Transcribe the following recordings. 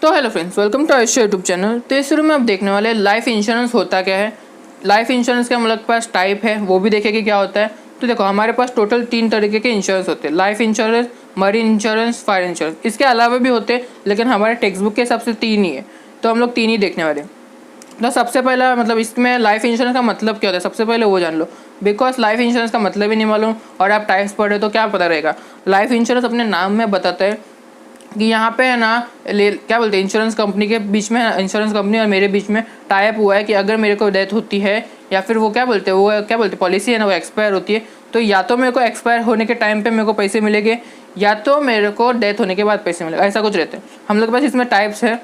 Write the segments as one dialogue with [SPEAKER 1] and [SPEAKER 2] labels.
[SPEAKER 1] तो hello friends, welcome to आयुष्य YouTube channel. तो इस शुरू में आप देखने वाले लाइफ इंश्योरेंस होता क्या है, लाइफ इंश्योरेंस के हम लोग के पास टाइप है वो भी देखेंगे क्या होता है। तो देखो हमारे पास टोटल 3 तरीके के इंश्योरेंस होते हैं, life insurance, marine insurance, fire insurance. इसके अलावा भी होते हैं लेकिन हमारे टेक्स्ट बुक के हिसाब से 3 ही है, तो हम लोग 3 ही देखने वाले हैं। तो सबसे पहला मतलब इसमें लाइफ इंश्योरेंस का मतलब क्या होता है, सबसे पहले वो जान लो। बिकॉज लाइफ इंश्योरेंस का मतलब ही नहीं मालूम और आप टाइप्स पढ़ रहे तो क्या पता रहेगा। लाइफ इंश्योरेंस अपने नाम में बताता है कि यहाँ पे है ना क्या बोलते हैं, इंश्योरेंस कंपनी के बीच में, इंश्योरेंस कंपनी और मेरे बीच में टाइप हुआ है कि अगर मेरे को डेथ होती है या फिर वो क्या बोलते हैं पॉलिसी है ना, वो एक्सपायर होती है, तो या तो मेरे को एक्सपायर होने के टाइम पे मेरे को पैसे मिलेंगे या तो मेरे को डेथ होने के बाद पैसे मिलेगा, ऐसा कुछ रहता है। हम लोग के पास इसमें टाइप्स है,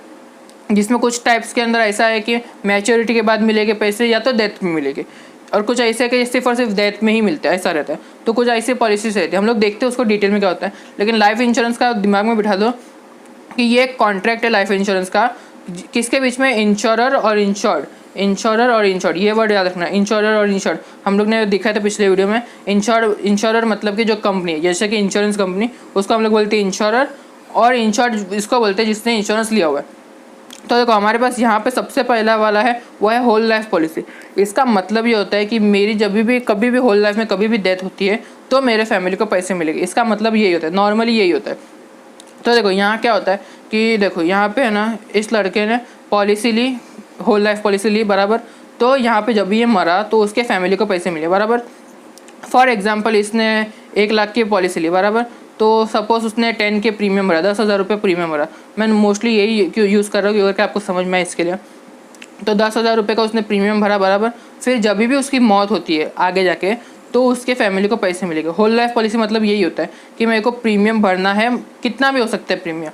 [SPEAKER 1] जिसमें कुछ टाइप्स के अंदर ऐसा है कि मैच्योरिटी के बाद मिलेंगे पैसे या तो डेथ में मिलेंगे, और कुछ ऐसे है कि सिर्फ और सिर्फ डेथ में ही मिलता है, ऐसा रहता है। तो कुछ ऐसी पॉलिसीज रहती है, हम लोग देखते हैं उसको डिटेल में क्या होता है। लेकिन लाइफ इंश्योरेंस का दिमाग में बिठा दो कि ये एक कॉन्ट्रैक्ट है लाइफ इंश्योरेंस का, किसके बीच में, इंश्योरर और इंश्योर्ड। इंश्योरर और इंश्योर्ड, ये वर्ड याद रखना, इंश्योरर और इंश्योर्ड। हम लोग ने दिखाया था पिछले वीडियो में। इंश्योरर मतलब कि जो कंपनी है, जैसे कि इंश्योरेंस कंपनी, उसको हम लोग बोलते हैं इंश्योरर, और इंश्योर्ड इसको बोलते हैं जिसने इंश्योरेंस लिया हुआ है। तो देखो हमारे पास यहाँ पे सबसे पहला वाला है वो है होल लाइफ पॉलिसी। इसका मतलब ये होता है कि मेरी जब भी कभी भी होल लाइफ में कभी भी डेथ होती है तो मेरे फैमिली को पैसे मिलेंगे। इसका मतलब यही होता है, नॉर्मली यही होता है। तो देखो यहाँ क्या होता है कि देखो यहाँ पे है ना, इस लड़के ने पॉलिसी ली, होल लाइफ पॉलिसी ली बराबर। तो यहाँ पे जब ये मरा तो उसके फैमिली को पैसे मिले बराबर। फॉर एग्जांपल इसने 1 लाख की पॉलिसी ली बराबर, तो सपोज उसने 10 के प्रीमियम भरा, 10,000 रुपये प्रीमियम भरा। मैं मोस्टली यही क्यों यूज़ कर रहा हूँ क्योंकि आपको समझ में आए इसके लिए। तो 10,000 रुपये का उसने प्रीमियम भरा बराबर। फिर जब भी उसकी मौत होती है आगे जाके तो उसके फैमिली को पैसे मिलेंगे। होल लाइफ पॉलिसी मतलब यही होता है कि मेरे को प्रीमियम भरना है, कितना भी हो सकता है प्रीमियम,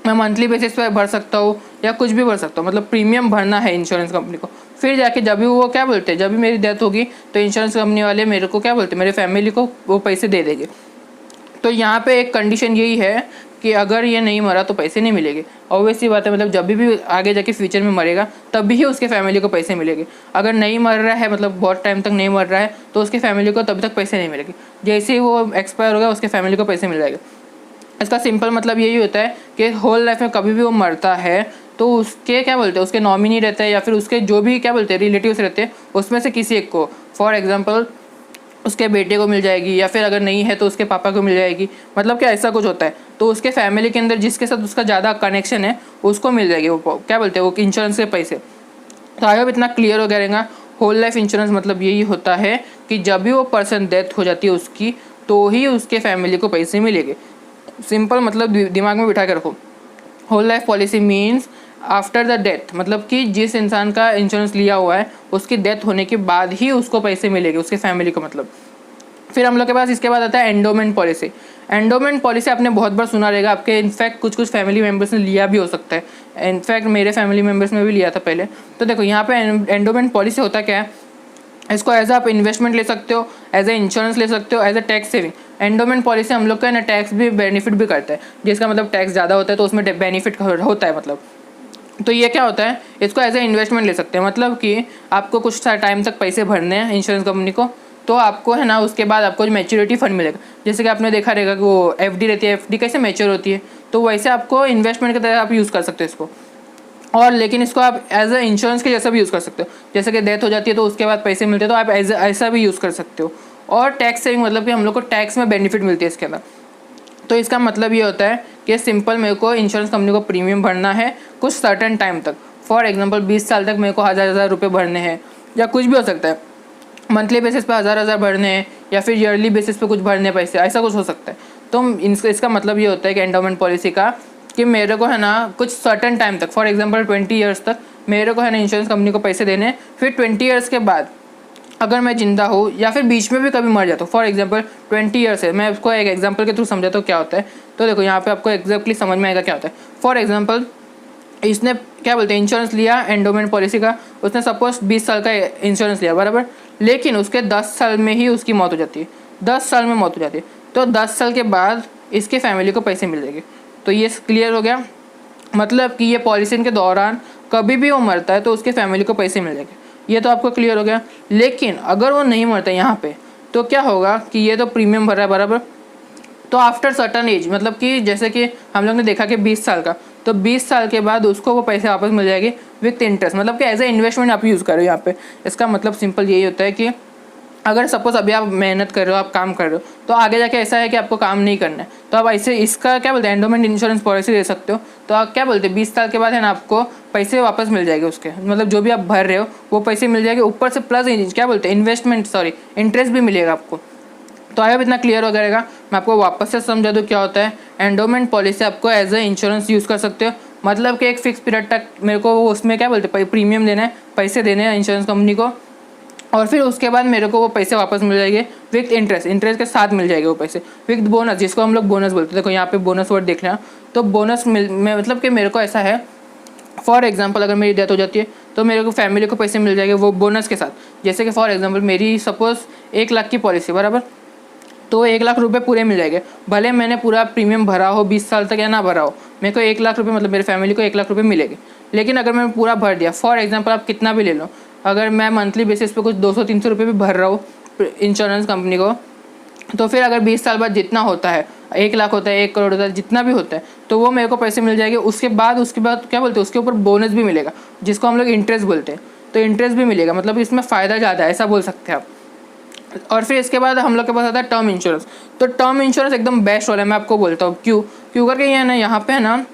[SPEAKER 1] मैं मंथली बेसिस पर भर सकता हूँ या कुछ भी भर सकता हूँ, मतलब प्रीमियम भरना है इंश्योरेंस कंपनी को। फिर जाके जब भी वो क्या बोलते हैं, जब भी मेरी डेथ होगी तो इंश्योरेंस कंपनी वाले मेरे को क्या बोलते हैं, मेरे फैमिली को वो पैसे दे देंगे। तो यहाँ पे एक कंडीशन यही है कि अगर ये नहीं मरा तो पैसे नहीं मिलेंगे। ऑब्वियसली बात है, मतलब जब भी आगे जाके फ्यूचर में मरेगा तब भी उसके फैमिली को पैसे मिलेंगे। अगर नहीं मर रहा है, मतलब बहुत टाइम तक नहीं मर रहा है, तो उसके फैमिली को तब तक पैसे नहीं मिलेंगे। जैसे ही वो एक्सपायर होगा उसके फैमिली को पैसे मिल जाएगा। इसका सिंपल मतलब यही होता है कि होल लाइफ में कभी भी वो मरता है तो उसके क्या बोलते हैं, उसके नॉमिनी रहते हैं या फिर उसके जो भी क्या बोलते हैं रिलेटिव्स रहते हैं, उसमें से किसी एक को, फॉर एग्जांपल उसके बेटे को मिल जाएगी, या फिर अगर नहीं है तो उसके पापा को मिल जाएगी। मतलब क्या ऐसा कुछ होता है, तो उसके फैमिली के अंदर जिसके साथ उसका ज़्यादा कनेक्शन है उसको मिल जाएगी वो क्या बोलते हैं, वो इंश्योरेंस के पैसे। तो आई होप इतना क्लियर हो गया रहेगा। होल लाइफ इंश्योरेंस मतलब यही होता है कि जब भी वो पर्सन डेथ हो जाती है उसकी, तो ही उसके फैमिली को पैसे मिलेंगे। सिंपल मतलब दिमाग में बिठा के रखो। Whole life policy means after the death, मतलब कि जिस इंसान का इंश्योरेंस लिया हुआ है उसकी डेथ होने के बाद ही उसको पैसे मिलेंगे, उसके फैमिली को मतलब। फिर हम लोग के पास इसके बाद आता है एंडोमेंट पॉलिसी। एंडोमेंट पॉलिसी आपने बहुत बार सुना रहेगा, आपके इनफैक्ट कुछ फैमिली मेम्बर्स ने लिया भी हो सकता है। इनफैक्ट मेरे फैमिली मेम्बर्स में भी लिया था पहले। तो देखो यहाँ पे एंडोमेंट पॉलिसी होता क्या है, इसको एज आप इन्वेस्टमेंट ले सकते हो, एज ए इंश्योरेंस ले सकते हो, as a tax saving. Endowment policy हम लोग का ना टैक्स भी बेनिफिट भी करता है, जिसका मतलब टैक्स ज़्यादा होता है तो उसमें बेनिफिट होता है मतलब। तो ये क्या होता है, इसको एज ए इन्वेस्टमेंट ले सकते हैं, मतलब कि आपको कुछ टाइम तक पैसे भरने हैं इंश्योरेंस कंपनी को, तो आपको है ना उसके बाद आपको मैच्योरिटी फंड मिलेगा। जैसे कि आपने देखा रहेगा कि वो एफडी रहती है, एफडी कैसे मैच्योर होती है, तो वैसे आपको इन्वेस्टमेंट की तरह आप यूज़ कर सकते हो इसको। और लेकिन इसको आप एज ए इंश्योरेंस के जैसा भी यूज़ कर सकते हो, जैसे कि डेथ हो जाती है तो उसके बाद पैसे मिलते हैं, तो आप ऐसा भी यूज़ कर सकते हो। और टैक्स सेविंग मतलब कि हम लोग को टैक्स में बेनिफिट मिलती है इसके अंदर। तो इसका मतलब ये होता है कि सिंपल मेरे को इंश्योरेंस कंपनी को प्रीमियम भरना है कुछ सर्टेन टाइम तक। फॉर एग्जांपल 20 साल तक मेरे को 1000 रुपये भरने हैं, या कुछ भी हो सकता है, मंथली बेसिस पे 1000 भरने हैं या फिर ईयरली बेसिस पे कुछ भरने पैसे, ऐसा कुछ हो सकता है। तो इसका मतलब ये होता है कि एंडोमेंट पॉलिसी का कि मेरे को है ना कुछ सर्टेन टाइम तक, फॉर एग्जांपल 20 ईयर्स तक मेरे को है ना इंश्योरेंस कंपनी को पैसे देने। फिर 20 ईयर्स के बाद अगर मैं जिंदा हूँ या फिर बीच में भी कभी मर जाता हूँ, फॉर एग्जांपल 20 ईयर्स है, मैं उसको एक एग्जांपल के थ्रू समझाता हूँ क्या होता है। तो देखो यहाँ पे आपको एग्जैक्टली समझ में आएगा क्या होता है। फॉर एग्जांपल इसने क्या बोलते हैं इंश्योरेंस लिया एंडोमेंट पॉलिसी का, उसने सपोज 20 साल का इंश्योरेंस लिया बराबर, लेकिन उसके 10 साल में ही उसकी मौत हो जाती है, 10 साल में मौत हो जाती है, तो 10 साल के बाद इसके फैमिली को पैसे मिल जाएंगे। तो ये क्लियर हो गया, मतलब कि ये पॉलिसी के दौरान कभी भी वो मरता है तो उसके फैमिली को पैसे मिल जाएंगे, ये तो आपको क्लियर हो गया। लेकिन अगर वो नहीं मरता यहाँ पे तो क्या होगा कि ये तो प्रीमियम भर रहा है बराबर, तो आफ्टर सर्टन एज, मतलब कि जैसे कि हम लोग ने देखा कि 20 साल का, तो 20 साल के बाद उसको वो पैसे वापस मिल जाएगी विथ इंटरेस्ट, मतलब कि एज ए इन्वेस्टमेंट आप यूज़ करो यहाँ पे। इसका मतलब सिंपल यही होता है कि अगर सपोज अभी आप मेहनत कर रहे हो, आप काम कर रहे हो, तो आगे जाके ऐसा है कि आपको काम नहीं करना है, तो आप ऐसे इसका क्या बोलते हैं एंडोमेंट इंश्योरेंस पॉलिसी ले सकते हो। तो आप क्या बोलते हैं 20 साल के बाद है ना आपको पैसे वापस मिल जाएंगे उसके, मतलब जो भी आप भर रहे हो वो पैसे मिल जाएंगे, ऊपर से प्लस क्या बोलते हैं इंटरेस्ट भी मिलेगा आपको। तो आई होप इतना क्लियर हो जाएगा। मैं आपको वापस से समझा दूँ क्या होता है। एंडोमेंट पॉलिसी आपको एज ए इंश्योरेंस यूज़ कर सकते हो, मतलब कि एक फिक्स पीरियड तक मेरे को उसमें क्या बोलते हैं प्रीमियम देना है, पैसे देने हैं इंश्योरेंस कंपनी को, और फिर उसके बाद मेरे को वो पैसे वापस मिल जाएंगे विथ इंटरेस्ट के साथ मिल जाएंगे वो पैसे विथ बोनस, जिसको हम लोग बोनस बोलते हैं। देखो यहाँ पे बोनस वर्ड देख लेना, तो बोनस मतलब कि मेरे को ऐसा है, फॉर एग्जांपल अगर मेरी डेथ हो जाती है तो मेरे को फैमिली को पैसे मिल जाएंगे वो बोनस के साथ। जैसे कि फॉर एग्जांपल मेरी सपोज 1 लाख की पॉलिसी बराबर, तो 1 लाख रुपए पूरे मिल जाएंगे, भले मैंने पूरा प्रीमियम भरा हो 20 साल तक या ना भरा हो, मेरे को 1 लाख रुपए मतलब मेरी फैमिली को 1 लाख रुपए मिलेंगे। लेकिन अगर मैं पूरा भर दिया, फॉर एग्जांपल आप कितना भी ले लो, अगर मैं मंथली बेसिस पे कुछ 200-300 रुपये भी भर रहा हूँ इंश्योरेंस कंपनी को, तो फिर अगर 20 साल बाद जितना होता है 1 लाख होता है 1 करोड़ होता है जितना भी होता है, तो वो मेरे को पैसे मिल जाएंगे। उसके बाद क्या बोलते हैं उसके ऊपर बोनस भी मिलेगा, जिसको हम लोग इंटरेस्ट बोलते हैं, तो इंटरेस्ट भी मिलेगा, मतलब इसमें फ़ायदा ज़्यादा है ऐसा बोल सकते हैं आप। और फिर इसके बाद हम लोग के पास आता है टर्म इंश्योरेंस। तो टर्म इंश्योरेंस एकदम बेस्ट वाला है, मैं आपको बोलता हूँ क्यों करके ये है ना, यहाँ पे है ना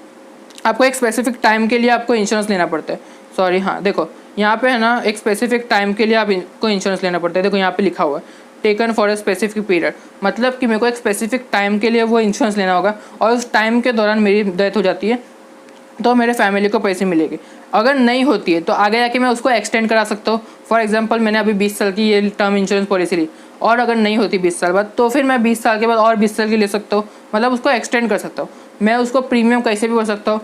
[SPEAKER 1] आपको एक स्पेसिफिक टाइम के लिए आपको इंश्योरेंस लेना पड़ता है। सॉरी हाँ देखो यहाँ पे है ना एक स्पेसिफिक टाइम के लिए आपको इंश्योरेंस लेना पड़ता है। देखो यहाँ पे लिखा हुआ है taken for a specific period, मतलब कि मेरे को एक स्पेसिफिक टाइम के लिए वो इंश्योरेंस लेना होगा, और उस टाइम के दौरान मेरी डेथ हो जाती है तो मेरे फैमिली को पैसे मिलेंगे। अगर नहीं होती है तो आगे जाके मैं उसको एक्सटेंड करा सकता हूँ। फॉर एग्जांपल मैंने अभी 20 साल की ये टर्म इंश्योरेंस पॉलिसी ली, और अगर नहीं होती 20 साल बाद, तो फिर मैं 20 साल के बाद और 20 साल की ले सकता हूँ, मतलब उसको एक्सटेंड कर सकता हूँ। मैं उसको प्रीमियम कैसे भी भर सकता हूँ।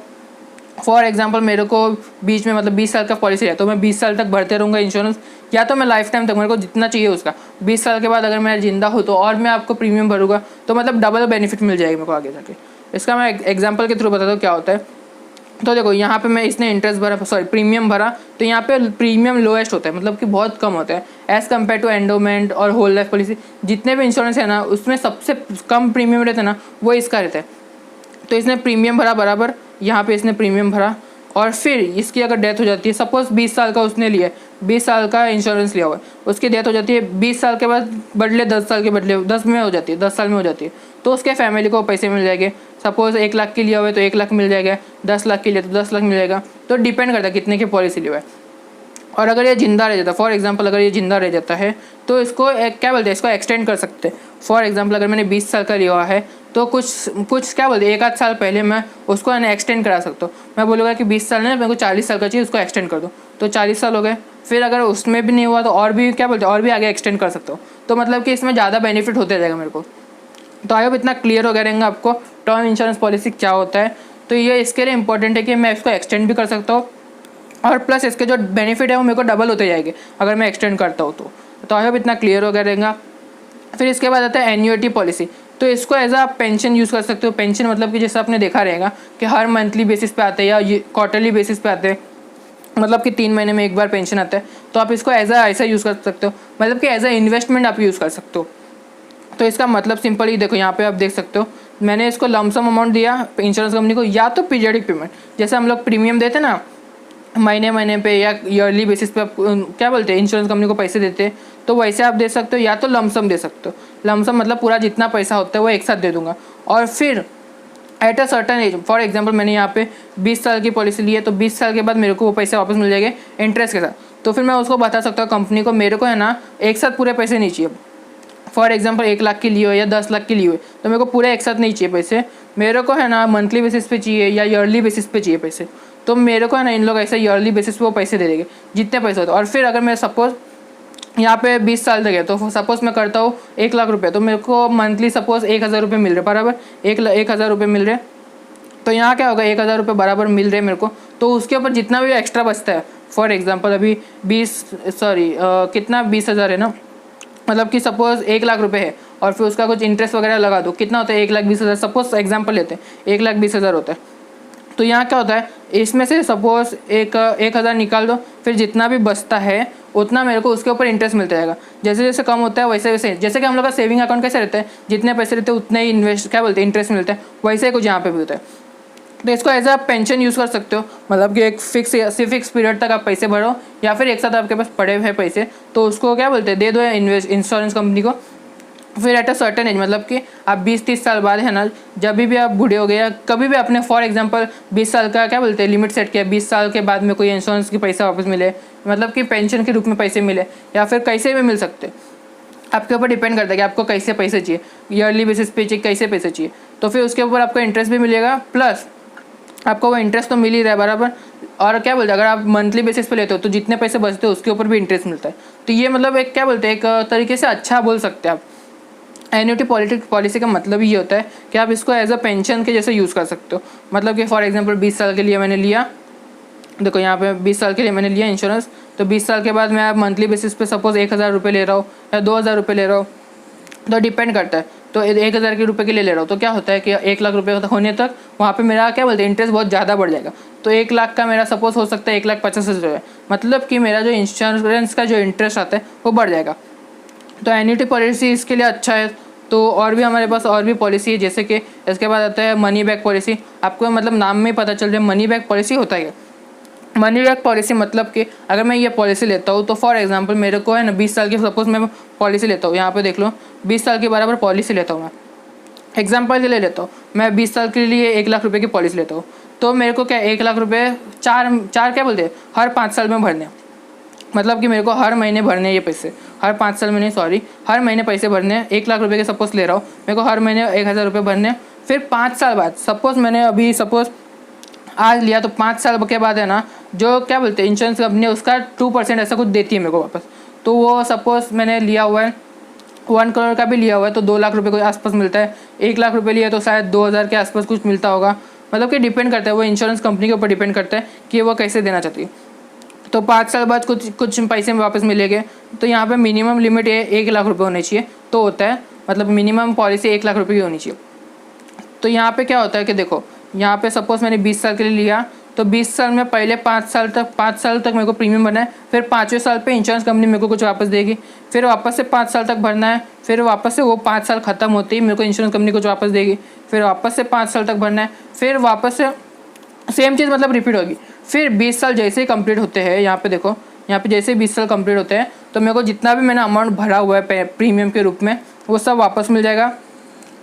[SPEAKER 1] फॉर एग्जांपल मेरे को बीच में मतलब 20 साल का पॉलिसी है तो मैं 20 साल तक भरते रहूँगा इंश्योरेंस, या तो मैं लाइफ टाइम तक मेरे को जितना चाहिए उसका 20 साल के बाद अगर मैं जिंदा हूँ तो और मैं आपको प्रीमियम भरूँगा, तो मतलब डबल बेनिफिट मिल जाएगी मेरे को आगे जाके। इसका मैं एग्जांपल के थ्रू बताता हूँ क्या होता है। तो देखो यहाँ पे मैं इसने प्रीमियम भरा, तो यहाँ पे प्रीमियम लोएस्ट होता है, मतलब कि बहुत कम होता है एज़ कम्पेयर टू एंडोमेंट और होल लाइफ पॉलिसी। जितने भी इंश्योरेंस है ना उसमें सबसे कम प्रीमियम रहता है ना वो इसका रहता है। तो इसने प्रीमियम भरा बराबर, यहाँ पे इसने प्रीमियम भरा, और फिर इसकी अगर डेथ हो जाती है, सपोज 20 साल का उसने लिया है, 20 साल का इंश्योरेंस लिया हुआ है, उसकी डेथ हो जाती है 20 साल के बाद बदले 10 साल के बदले 10 में हो जाती है, 10 साल में हो जाती है, तो उसके फैमिली को पैसे मिल जाएंगे। सपोज 1 लाख की लिया हुआ है तो 1 लाख मिल जाएगा, 10 लाख की लिया तो 10 लाख मिल जाएगा, तो डिपेंड करता है कितने की पॉलिसी लिया हुआ है। और अगर ये जिंदा रह जाता है, फॉर एग्जांपल अगर ये जिंदा रह जाता है तो इसको क्या बोलते हैं इसको एक्सटेंड कर सकते हैं। फॉर एग्जांपल अगर मैंने 20 साल का लिया हुआ है तो कुछ क्या बोलते हैं 1 आध साल पहले मैं उसको एक्सटेंड करा सकता हूँ। मैं बोलूँगा कि 20 साल नहीं मेरे को 40 साल का चाहिए, उसको एक्सटेंड कर दो, तो 40 साल हो गए। फिर अगर उसमें भी नहीं हुआ तो और भी क्या बोलते हैं और भी आगे एक्सटेंड कर सकता हूँ, तो मतलब कि इसमें ज़्यादा बेनिफिट होते जाएगा मेरे को। तो आई होप इतना क्लियर हो गया रहेगा आपको टर्म इंश्योरेंस पॉलिसी क्या होता है। तो ये इसके लिए इंपॉर्टेंट है कि मैं इसको एक्सटेंड भी कर सकता हूँ, और प्लस इसके जो बेनिफिट है वो मेरे को डबल होते जाएंगे अगर मैं एक्सटेंड करता हूँ तो आई होप इतना क्लियर हो गया रहेगा। फिर इसके बाद आता है एन्युइटी पॉलिसी। तो इसको एज आ पेंशन यूज़ कर सकते हो। पेंशन मतलब कि जैसे आपने देखा रहेगा कि हर मंथली बेसिस पे आते हैं या क्वार्टरली बेसिस पे आते हैं, मतलब कि 3 महीने में एक बार पेंशन आता है, तो आप इसको एज आ ऐसा यूज़ कर सकते हो, मतलब कि एज आ इन्वेस्टमेंट आप यूज़ कर सकते हो। तो इसका मतलब सिंपल ही देखो यहाँ पे आप देख सकते हो, मैंने इसको लमसम अमाउंट दिया इंश्योरेंस कंपनी को, या तो पीरियडिक पेमेंट जैसे हम लोग प्रीमियम देते ना महीने पे या ईयरली बेसिस पे आप क्या बोलते हैं इंश्योरेंस कंपनी को पैसे देते हैं, तो वैसे आप दे सकते हो, या तो लमसम दे सकते हो। लमसम मतलब पूरा जितना पैसा होता है वो एक साथ दे दूंगा, और फिर at a certain age, for example मैंने यहाँ पे 20 साल की पॉलिसी ली है, तो 20 साल के बाद मेरे को वो पैसे वापस मिल जाएंगे इंटरेस्ट के साथ। तो फिर मैं उसको बता सकता हूँ कंपनी को मेरे को है ना एक साथ पूरे पैसे नहीं चाहिए। फॉर एग्जांपल 1 लाख की ली हो या 10 लाख की ली हो, तो मेरे को पूरे एक साथ नहीं चाहिए पैसे, मेरे को है ना मंथली बेसिस पे चाहिए या ईयरली बेसिस पे चाहिए पैसे। तो मेरे को है ना इन लोग ऐसे ईयरली बेसिस पे वो पैसे दे देंगे जितने पैसे होते हैं। और फिर अगर मैं सपोज यहाँ पे 20 साल तक है, तो सपोज मैं करता हूँ 1 लाख रुपये, तो मेरे को मंथली सपोज 1000 रुपये मिल रहे बराबर, 1,000 रुपये मिल रहे, तो यहाँ क्या होगा 1000 रुपये बराबर मिल रहे मेरे को, तो उसके ऊपर जितना भी एक्स्ट्रा बचता है, फॉर एग्जांपल अभी 20,000 है ना, मतलब कि सपोज 1 लाख रुपये है और फिर उसका कुछ इंटरेस्ट वगैरह लगा दो, कितना होता है 1,20,000, सपोज एग्जांपल लेते हैं 1,20,000 होता है। तो यहाँ क्या होता है इसमें से सपोज 1,000 निकाल दो, फिर जितना भी बचता है उतना मेरे को उसके ऊपर इंटरेस्ट मिलता जाएगा। जैसे जैसे कम होता है वैसे वैसे, जैसे कि हम लोग का सेविंग अकाउंट कैसे रहता है, जितने पैसे रहते हैं उतने ही क्या बोलते हैं इंटरेस्ट मिलता है, वैसे ही कुछ यहाँ पे भी होता है। तो इसको एज अ पेंशन यूज़ कर सकते हो, मतलब कि एक फिक्स पीरियड तक आप पैसे भरो, या फिर एक साथ आपके पास पड़े हुए पैसे तो उसको क्या बोलते हैं, दे दो इंश्योरेंस कंपनी को। फिर एट अ सर्टेन एज, मतलब कि आप 20-30 साल बाद है ना, जब भी आप बूढ़े हो गए या कभी भी आपने फॉर एग्जांपल 20 साल का क्या बोलते हैं लिमिट सेट किया, 20 साल के बाद में कोई इंश्योरेंस के पैसे वापस मिले, मतलब कि पेंशन के रूप में पैसे मिले, या फिर कैसे भी मिल सकते हैं, आपके ऊपर डिपेंड करता है कि आपको कैसे पैसे चाहिए, ईयरली बेसिस पे चाहिए, कैसे पैसे चाहिए। तो फिर उसके ऊपर आपको इंटरेस्ट भी मिलेगा, प्लस आपको वो इंटरेस्ट तो मिल ही रहा है बराबर। और क्या बोलते हैं, अगर आप मंथली बेसिस पे लेते हो तो जितने पैसे बचते हो उसके ऊपर भी इंटरेस्ट मिलता है। तो ये मतलब एक क्या बोलते हैं, एक तरीके से अच्छा बोल सकते हैं आप। एन्युटी पॉलिसी का मतलब ये होता है कि आप इसको एज अ पेंशन के जैसे यूज़ कर सकते हो। मतलब कि फॉर एग्जांपल 20 साल के लिए मैंने लिया, देखो यहाँ पे 20 साल के लिए मैंने लिया इंश्योरेंस, तो 20 साल के बाद मैं आप मंथली बेसिस पे सपोज 1000 रुपये ले रहा हूँ या 2000 रुपये ले रहा हूँ, तो डिपेंड करता है। तो 1000 के रुपये के लिए ले रहा हूँ तो क्या होता है कि 1 लाख रुपये होने तक वहाँ पे मेरा क्या बोलते हैं इंटरेस्ट बहुत ज़्यादा बढ़ जाएगा। तो 1 लाख का मेरा सपोज हो सकता है 1,50,000 रुपये, मतलब कि मेरा जो इंश्योरेंस का जो इंटरेस्ट आता है वो बढ़ जाएगा। तो एन्युटी पॉलिसी इसके लिए अच्छा है। तो और भी हमारे पास और भी पॉलिसी है, जैसे कि इसके बाद आता है मनी बैक पॉलिसी। आपको मतलब नाम में ही पता चल जाए मनी बैक पॉलिसी होता है। मनी बैक पॉलिसी मतलब कि अगर मैं ये पॉलिसी लेता हूँ तो फॉर एग्जांपल मेरे को है ना 20 साल की सपोज मैं पॉलिसी लेता हूँ, यहाँ पे देख लो 20 साल के बराबर पॉलिसी लेता हूँ मैं, एग्जांपल के लिए लेता हूँ मैं 20 साल के लिए 1 लाख रुपए की पॉलिसी लेता हूँ। तो मेरे को क्या 1 लाख रुपए चार क्या बोलते हैं हर 5 साल में भरने, मतलब कि मेरे को हर महीने भरने हैं ये पैसे, हर 5 साल में नहीं सॉरी, हर महीने पैसे भरने हैं। 1 लाख रुपए के सपोज ले रहा हूँ, मेरे को हर महीने 1000 रुपये भरने हैं। फिर 5 साल बाद सपोज मैंने अभी सपोज आज लिया, तो 5 साल के बाद है ना जो क्या बोलते हैं इंश्योरेंस कंपनी है उसका 2% ऐसा कुछ देती है मेरे को वापस। तो वो सपोज मैंने लिया हुआ है 1 करोड़ का भी लिया हुआ है तो 2 लाख रुपए के आसपास मिलता है। 1 लाख रुपए लिया तो शायद 2000 के आसपास कुछ मिलता होगा। मतलब कि डिपेंड करता है, वो इंश्योरेंस कंपनी के ऊपर डिपेंड करता है कि वो कैसे देना चाहती है। तो 5 साल बाद कुछ पैसे में वापस मिलेंगे। तो यहाँ पे मिनिमम लिमिट 1 लाख रुपए होने चाहिए तो होता है, मतलब मिनिमम पॉलिसी 1 लाख रुपए की होनी चाहिए। तो यहाँ पे क्या होता है कि देखो यहाँ पे सपोज मैंने 20 साल के लिए लिया, तो 20 साल में पहले 5 साल तक मेरे को प्रीमियम भरना है। फिर 5वें साल पे इंश्योरेंस कंपनी मेरे को कुछ वापस देगी, फिर वापस से 5 साल तक भरना है। फिर वापस से वो 5 साल ख़त्म होते ही मेरे को इंश्योरेंस कंपनी कुछ वापस देगी, फिर वापस से 5 साल तक भरना है। फिर वापस से सेम चीज़ मतलब रिपीट होगी। फिर 20 साल जैसे ही कंप्लीट होते हैं, यहाँ पे देखो यहाँ पे जैसे 20 साल कंप्लीट होते हैं तो मेरे को जितना भी मैंने अमाउंट भरा हुआ है प्रीमियम के रूप में वो सब वापस मिल जाएगा।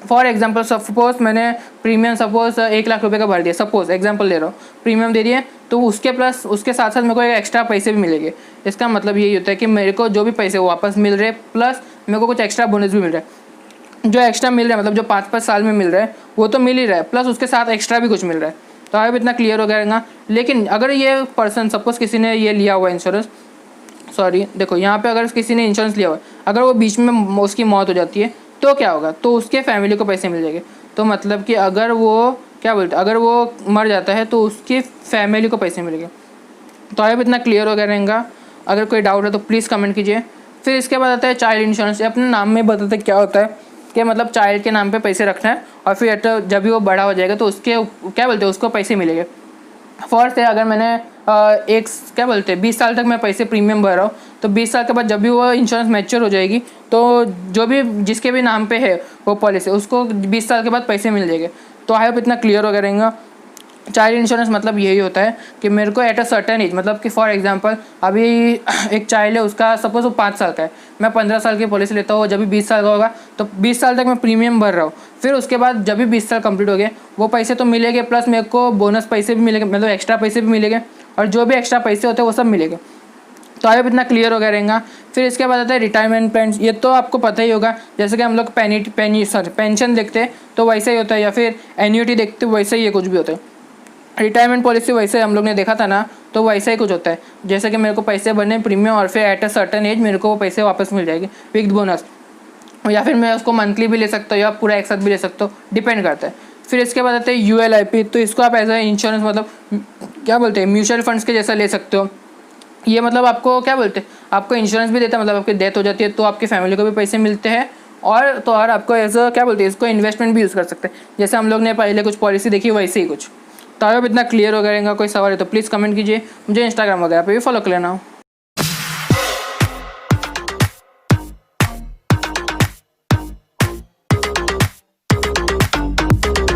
[SPEAKER 1] फॉर एग्जांपल सपोज मैंने प्रीमियम सपोज 1 लाख रुपए का भर दिया, सपोज एग्जांपल ले रहा हूँ, प्रीमियम दे दिए तो उसके प्लस उसके साथ साथ मेरे को एक एक्स्ट्रा पैसे भी मिलेंगे। इसका मतलब यही होता है कि मेरे को जो भी पैसे वो वापस मिल रहे प्लस मेरे को कुछ एक्स्ट्रा बोनस भी मिल रहा है। जो एक्स्ट्रा मिल रहा है मतलब जो 5-5 साल में मिल रहा है वो तो मिल ही रहा है, प्लस उसके साथ एक्स्ट्रा भी कुछ मिल रहा है। तो अब इतना क्लियर हो गया। लेकिन अगर ये पर्सन सपोज किसी ने ये लिया हुआ इंश्योरेंस, सॉरी देखो यहाँ पे अगर किसी ने इंश्योरेंस लिया हुआ है, अगर वो बीच में उसकी मौत हो जाती है तो क्या होगा, तो उसके फैमिली को पैसे मिल जाएंगे। तो मतलब कि अगर वो क्या बोलते हैं अगर वो मर जाता है तो उसकी फैमिली को पैसे मिलेंगे। तो अब इतना क्लियर हो गया रहेगा। अगर कोई डाउट है तो प्लीज़ कमेंट कीजिए। फिर इसके बाद आता है चाइल्ड इंश्योरेंस। अपने नाम में बताते क्या होता है कि मतलब चाइल्ड के नाम पे पैसे रखना है और फिर जब भी वो बड़ा हो जाएगा तो उसके क्या बोलते हैं उसको पैसे मिलेंगे। फॉर से अगर मैंने एक क्या बोलते हैं 20 साल तक मैं पैसे प्रीमियम भर रहा हूँ तो 20 साल के बाद जब भी वो इंश्योरेंस मैच्योर हो जाएगी तो जो भी जिसके भी नाम पे है वो पॉलिसी उसको 20 साल के बाद पैसे मिल जाएंगे। तो आई होप इतना क्लियर हो गया रहेगा। चाइल्ड इंश्योरेंस मतलब यही होता है कि मेरे को एट अ सर्टेन एज, मतलब कि फॉर एग्जांपल अभी एक चाइल्ड है उसका सपोज वो 5 साल का है, मैं 15 साल की पॉलिसी लेता हूँ, जब भी 20 साल का होगा तो 20 साल तक मैं प्रीमियम भर रहा हूँ। फिर उसके बाद जब भी 20 साल कंप्लीट हो गए वो पैसे तो मिलेंगे प्लस मेरे को बोनस पैसे भी मिलेंगे, मतलब एक्स्ट्रा पैसे भी मिलेंगे और जो भी एक्स्ट्रा पैसे होते हैं वो सब मिलेंगे। तो आई होप इतना क्लियर हो गया रहेगा। फिर इसके बाद आता है रिटायरमेंट प्लान। ये तो आपको पता ही होगा, जैसे कि हम लोग पेंशन देखते हैं तो वैसे ही होता है, या फिर एन्युटी देखते वैसे ही ये कुछ भी होता है। रिटायरमेंट पॉलिसी वैसे हम लोग ने देखा था ना, तो वैसा ही कुछ होता है, जैसे कि मेरे को पैसे भरने प्रीमियम और फिर एट अ सर्टेन एज मेरे को वो पैसे वापस मिल जाएंगे विद बोनस, या फिर मैं उसको मंथली भी ले सकता हूँ या पूरा एक साथ भी ले सकता हूँ, डिपेंड करता है। फिर इसके बाद आते हैं ULIP। तो इसको आप एज ए इंश्योरेंस मतलब क्या बोलते हैं म्यूचुअल फंड्स के जैसा ले सकते हो। ये मतलब आपको क्या बोलते हैं आपको इंश्योरेंस भी देता है, मतलब आपकी डेथ हो जाती है तो आपकी फैमिली को भी पैसे मिलते हैं और आपको एज अ क्या बोलते हैं इसको इन्वेस्टमेंट भी यूज़ कर सकते हैं, जैसे हम लोग ने पहले कुछ पॉलिसी देखी वैसे ही कुछ। तो अब इतना क्लियर हो गया। कोई सवाल है तो प्लीज़ कमेंट कीजिए, मुझे इंस्टाग्राम वगैरह पे भी फॉलो कर लेना।